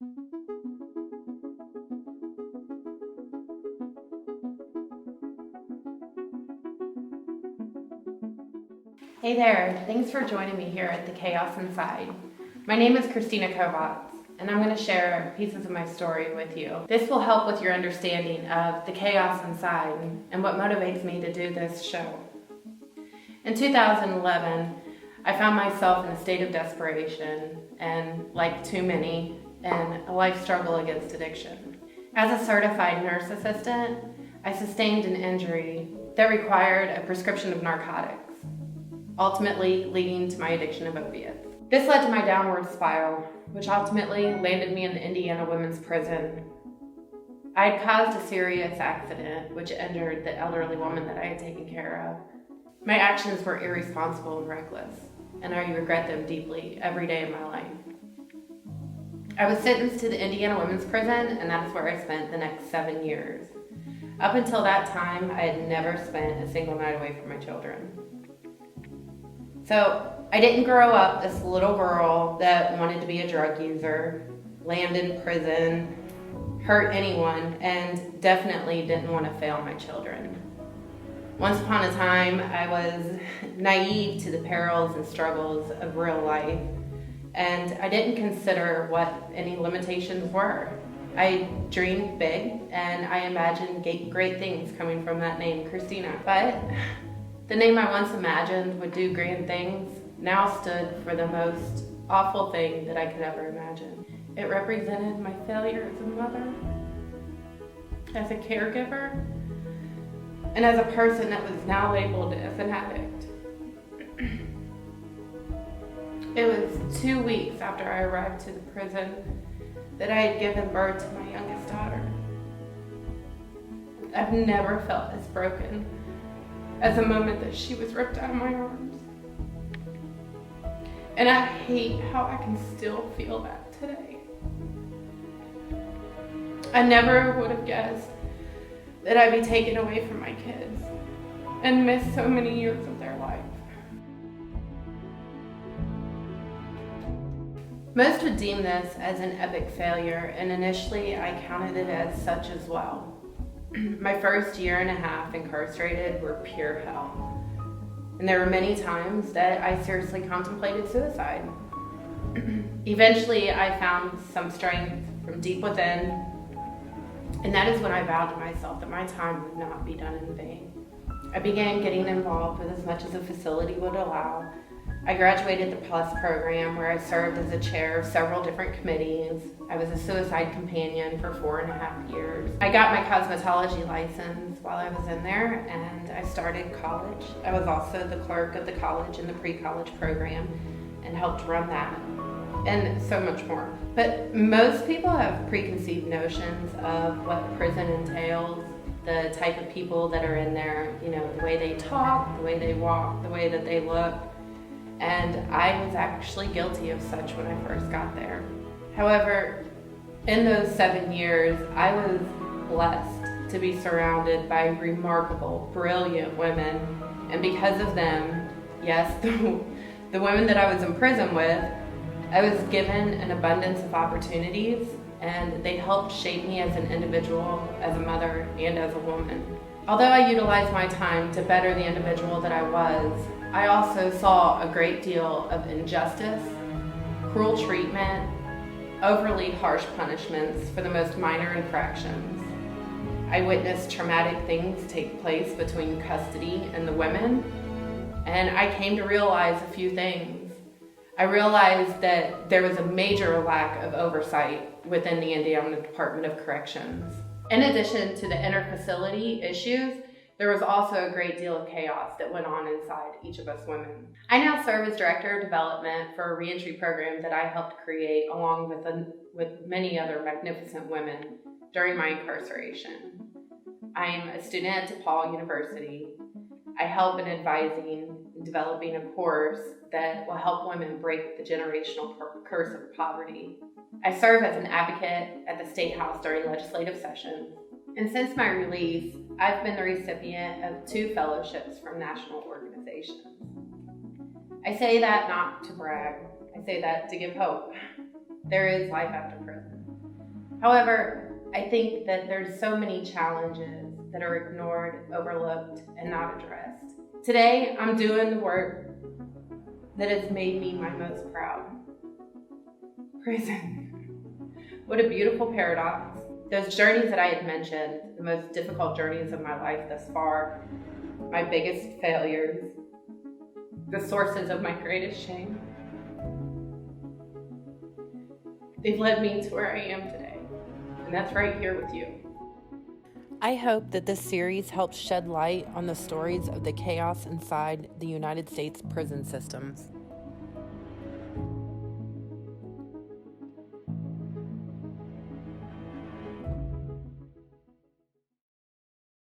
Hey there, thanks for joining me here at The Chaos Inside. My name is Christina Kovats, and I'm going to share pieces of my story with you. This will help with your understanding of the chaos inside and what motivates me to do this show. In 2011, I found myself in a state of desperation and, like too many, in a life struggle against addiction. As a certified nurse assistant, I sustained an injury that required a prescription of narcotics, ultimately leading to my addiction of opiates. This led to my downward spiral, which ultimately landed me in the Indiana women's prison. I had caused a serious accident which injured the elderly woman that I had taken care of. My actions were irresponsible and reckless, and I regret them deeply every day of my life. I was sentenced to the Indiana women's prison, and that's where I spent the next 7 years. Up until that time, I had never spent a single night away from my children. So I didn't grow up this little girl that wanted to be a drug user, land in prison, hurt anyone, and definitely didn't want to fail my children. Once upon a time, I was naive to the perils and struggles of real life, and I didn't consider what any limitations were. I dreamed big, and I imagined great things coming from that name, Christina. But the name I once imagined would do grand things now stood for the most awful thing that I could ever imagine. It represented my failure as a mother, as a caregiver, and as a person that was now labeled as an addict. It was 2 weeks after I arrived to the prison that I had given birth to my youngest daughter. I've never felt as broken as the moment that she was ripped out of my arms. And I hate how I can still feel that today. I never would have guessed that I'd be taken away from my kids and miss so many years of their life. Most would deem this as an epic failure, and initially I counted it as such as well. My first year and a half incarcerated were pure hell. And there were many times that I seriously contemplated suicide. Eventually, I found some strength from deep within, and that is when I vowed to myself that my time would not be done in vain. I began getting involved with as much as the facility would allow. I graduated the PLUS program, where I served as a chair of several different committees. I was a suicide companion for 4.5 years. I got my cosmetology license while I was in there, and I started college. I was also the clerk of the college in the pre-college program and helped run that, and so much more. But most people have preconceived notions of what prison entails, the type of people that are in there, the way they talk, the way they walk, the way that they look. And I was actually guilty of such when I first got there. However, in those 7 years, I was blessed to be surrounded by remarkable, brilliant women. And because of them, yes, the women that I was in prison with, I was given an abundance of opportunities, and they helped shape me as an individual, as a mother, and as a woman. Although I utilized my time to better the individual that I was, I also saw a great deal of injustice, cruel treatment, overly harsh punishments for the most minor infractions. I witnessed traumatic things take place between custody and the women, and I came to realize a few things. I realized that there was a major lack of oversight within the Indiana Department of Corrections. In addition to the inter-facility issues, there was also a great deal of chaos that went on inside each of us women. I now serve as Director of Development for a reentry program that I helped create along with many other magnificent women during my incarceration. I'm a student at DePaul University. I help in advising and developing a course that will help women break the generational curse of poverty. I serve as an advocate at the State House during legislative sessions. And since my release, I've been the recipient of 2 fellowships from national organizations. I say that not to brag. I say that to give hope. There is life after prison. However, I think that there's so many challenges that are ignored, overlooked, and not addressed. Today, I'm doing the work that has made me my most proud. Prison. What a beautiful paradox. Those journeys that I had mentioned, the most difficult journeys of my life thus far, my biggest failures, the sources of my greatest shame, they've led me to where I am today. And that's right here with you. I hope that this series helps shed light on the stories of the chaos inside the United States prison systems.